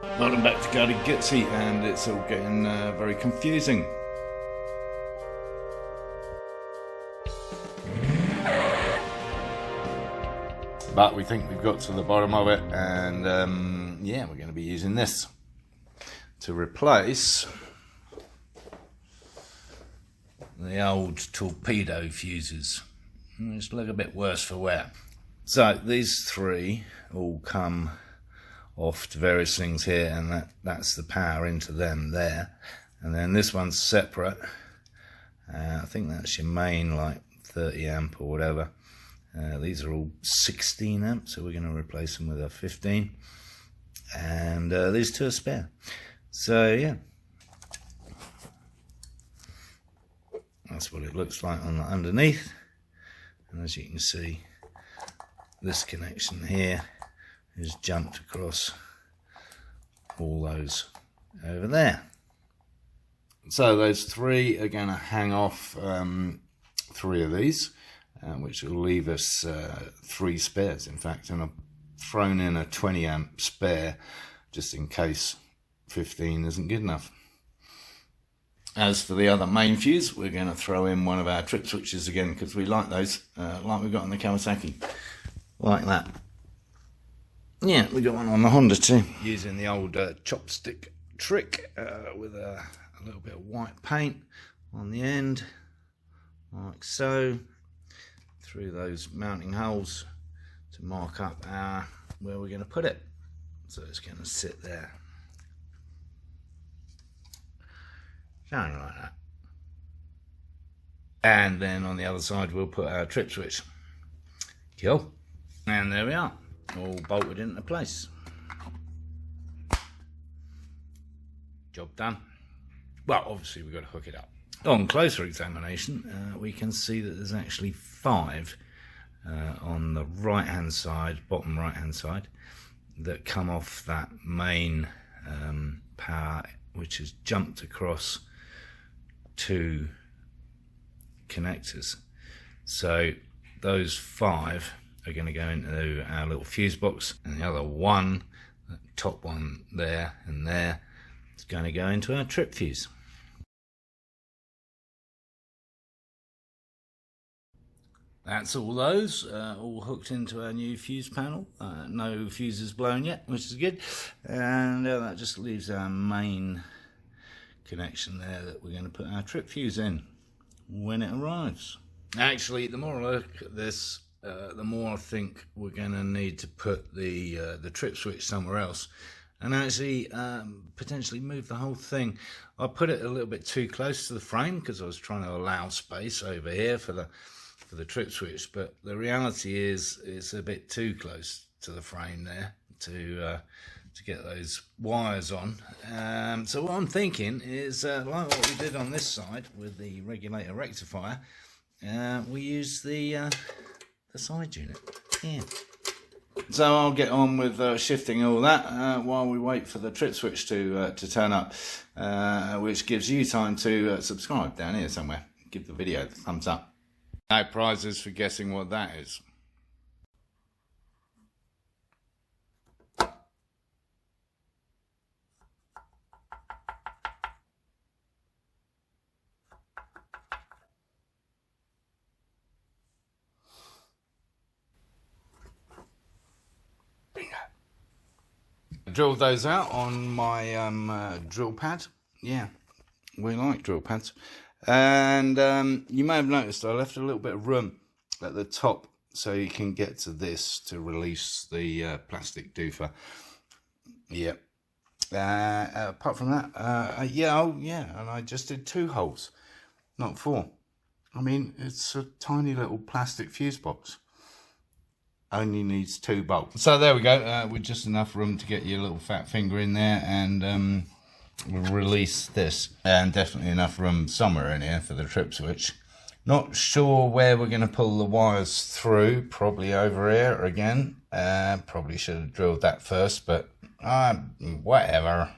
Welcome back to Moto Guzzi, and it's all getting very confusing. But we think we've got to the bottom of it, and yeah, we're going to be using this to replace the old torpedo fuses, which look a bit worse for wear. So these three all come off to various things here, and that's the power into them there, and then this one's separate. I think that's your main, like 30 amp or whatever. These are all 16 amps, so we're going to replace them with a 15, and these two are spare. So yeah, that's what it looks like on the underneath. And as you can see, this connection here is jumped across all those over there. So those three are going to hang off three of these, which will leave us three spares, in fact, and I've thrown in a 20 amp spare just in case 15 isn't good enough. As for the other main fuse, we're going to throw in one of our trip switches again, because we like those, like we've got on the Kawasaki, like that. Yeah, we got one on the Honda too. Using the old chopstick trick with a little bit of white paint on the end, like so, through those mounting holes to mark up where we're going to put it. So it's going to sit there, something like that. And then on the other side we'll put our trip switch. Cool. And there we are, all bolted into place. Job done. Well, obviously we've got to hook it up. On closer examination, we can see that there's actually 5 on the right hand side, bottom right hand side, that come off that main power, which has jumped across 2 connectors. So those 5 are going to go into our little fuse box, and the other one, the top one there and there, is going to go into our trip fuse. That's all those, all hooked into our new fuse panel. No fuses blown yet, which is good. And that just leaves our main connection there that we're going to put our trip fuse in when it arrives. Actually, the more I look at this, the more I think we're going to need to put the trip switch somewhere else, and actually potentially move the whole thing. I put it a little bit too close to the frame because I was trying to allow space over here for the trip switch, but the reality is it's a bit too close to the frame there to get those wires on. So what I'm thinking is, like what we did on this side with the regulator rectifier, we use the side unit. Yeah. So I'll get on with shifting all that while we wait for the trip switch to turn up, which gives you time to subscribe down here somewhere. Give the video the thumbs up. No prizes for guessing what that is. Bingo. I drilled those out on my drill pad. Yeah, we like drill pads. And you may have noticed I left a little bit of room at the top so you can get to this to release the plastic doofer. Yep. Apart from that, yeah, oh yeah, and I just did 2 holes, not 4. I mean, it's a tiny little plastic fuse box. Only needs 2 bolts. So there we go, with just enough room to get your little fat finger in there, and we'll release this, and definitely enough room somewhere in here for the trip switch. Not sure where we're going to pull the wires through, probably over here again. Probably should have drilled that first, but whatever.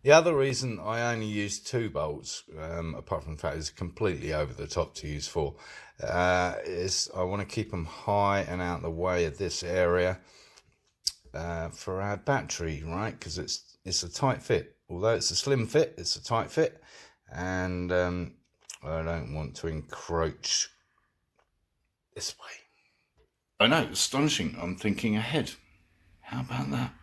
The other reason I only use 2 bolts, apart from the fact it's completely over the top to use 4, is I want to keep them high and out of the way of this area. for our battery, right? Because it's a tight fit. Although it's a slim fit, it's a tight fit, and I don't want to encroach this way. I know, astonishing. I'm thinking ahead. How about that?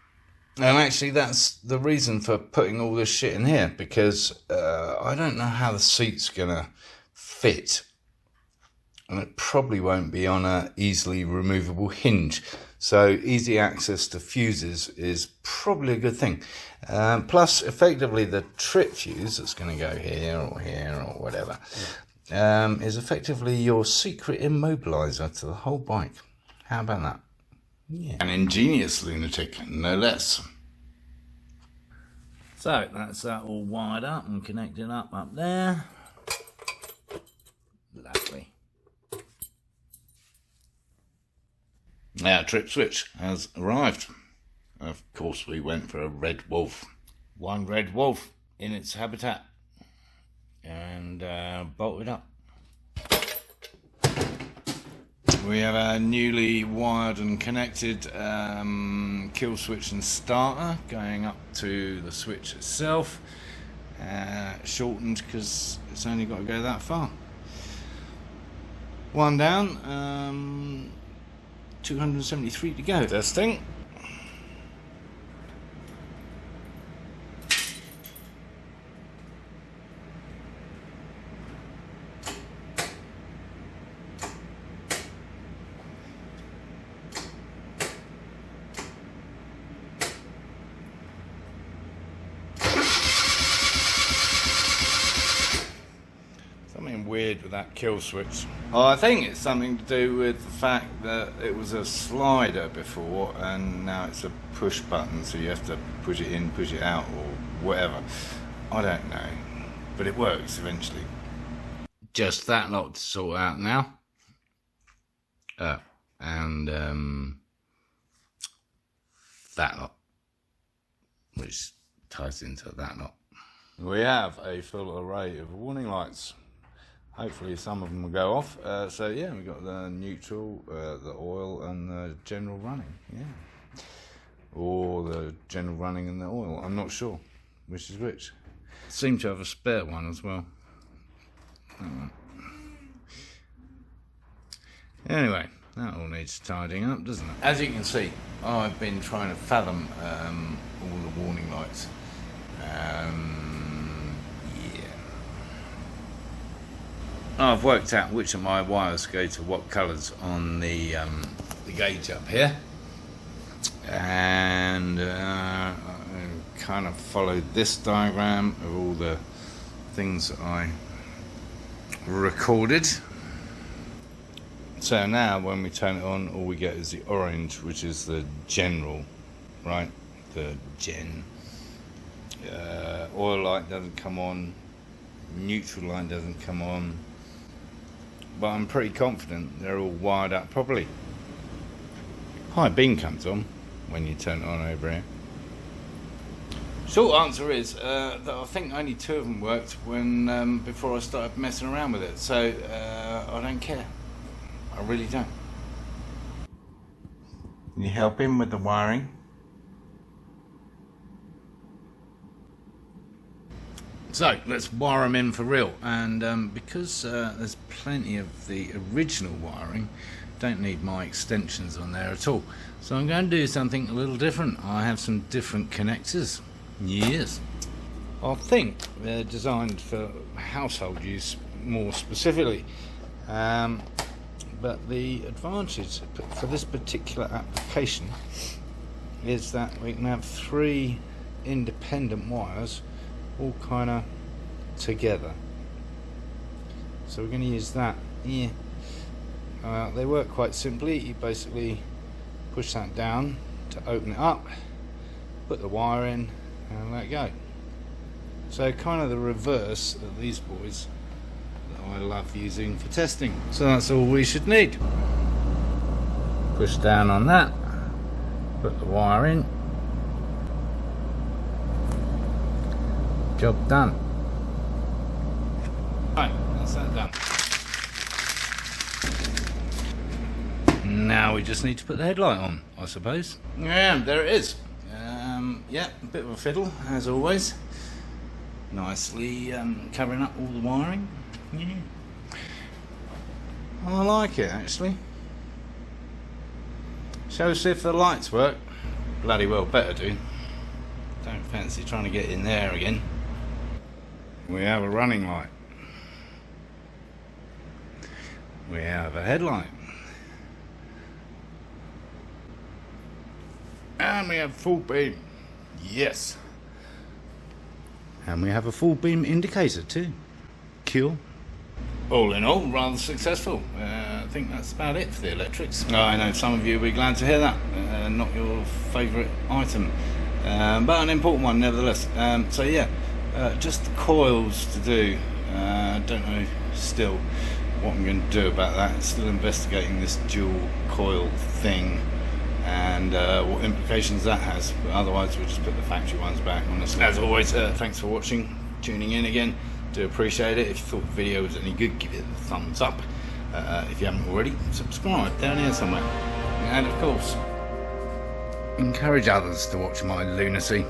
And actually, that's the reason for putting all this shit in here, because I don't know how the seat's gonna fit, and it probably won't be on a easily removable hinge. So easy access to fuses is probably a good thing. Plus, effectively, the trip fuse that's going to go here or whatever is effectively your secret immobilizer to the whole bike. How about that? Yeah. An ingenious lunatic, no less. So that's that all wired up and connected up there. Lovely. Our trip switch has arrived. Of course, we went for a red wolf. One red wolf in its habitat. And bolted up. We have our newly wired and connected kill switch and starter going up to the switch itself. Shortened because it's only got to go that far. One down. 273 to go. Testing. Something weird with that kill switch. Oh, I think it's something to do with the fact that it was a slider before and now it's a push button, so you have to push it in, push it out, or whatever. I don't know, but it works eventually. Just that lot to sort out now. And that lot, which ties into that lot. We have a full array of warning lights. Hopefully some of them will go off. So yeah, we've got the neutral, the oil, and the general running. Yeah, or the general running and the oil. I'm not sure which is which. Seem to have a spare one as well. Anyway, that all needs tidying up, doesn't it? As you can see, I've been trying to fathom all the warning lights. I've worked out which of my wires go to what colours on the gauge up here, and I kind of followed this diagram of all the things that I recorded. So now when we turn it on, all we get is the orange, which is the general, right? The gen. Oil light doesn't come on, neutral light doesn't come on, but I'm pretty confident they're all wired up properly. High beam comes on when you turn it on over here. Short answer is that I think only 2 of them worked when before I started messing around with it, so I don't care. I really don't. Can you help him with the wiring? So let's wire them in for real, and because there's plenty of the original wiring, don't need my extensions on there at all, so I'm going to do something a little different. I have some different connectors. Yes, I think they're designed for household use more specifically, but the advantage for this particular application is that we can have 3 independent wires all kind of together. So we're going to use that here. They work quite simply. You basically push that down to open it up, put the wire in, and let go. So kind of the reverse of these boys that I love using for testing. So that's all we should need. Push down on that, put the wire in. Job done. Right, that's that done. Now now we just need to put the headlight on, I suppose. Yeah, there it is. Yeah, a bit of a fiddle, as always. Nicely covering up all the wiring. Yeah. I like it, actually. Shows if the lights work. Bloody well better do. Don't fancy trying to get in there again. We have a running light. We have a headlight. And we have full beam. Yes. And we have a full beam indicator too. Cool. All in all, rather successful. I think that's about it for the electrics. I know some of you will be glad to hear that. Not your favourite item. But an important one nevertheless. So yeah, just the coils to do. Don't know still what I'm going to do about that. Still investigating this dual coil thing and what implications that has, but otherwise we'll just put the factory ones back, honestly. As always, thanks for watching, tuning in again, do appreciate it. If you thought the video was any good, give it a thumbs up. If you haven't already, subscribe down here somewhere, and of course encourage others to watch my lunacy.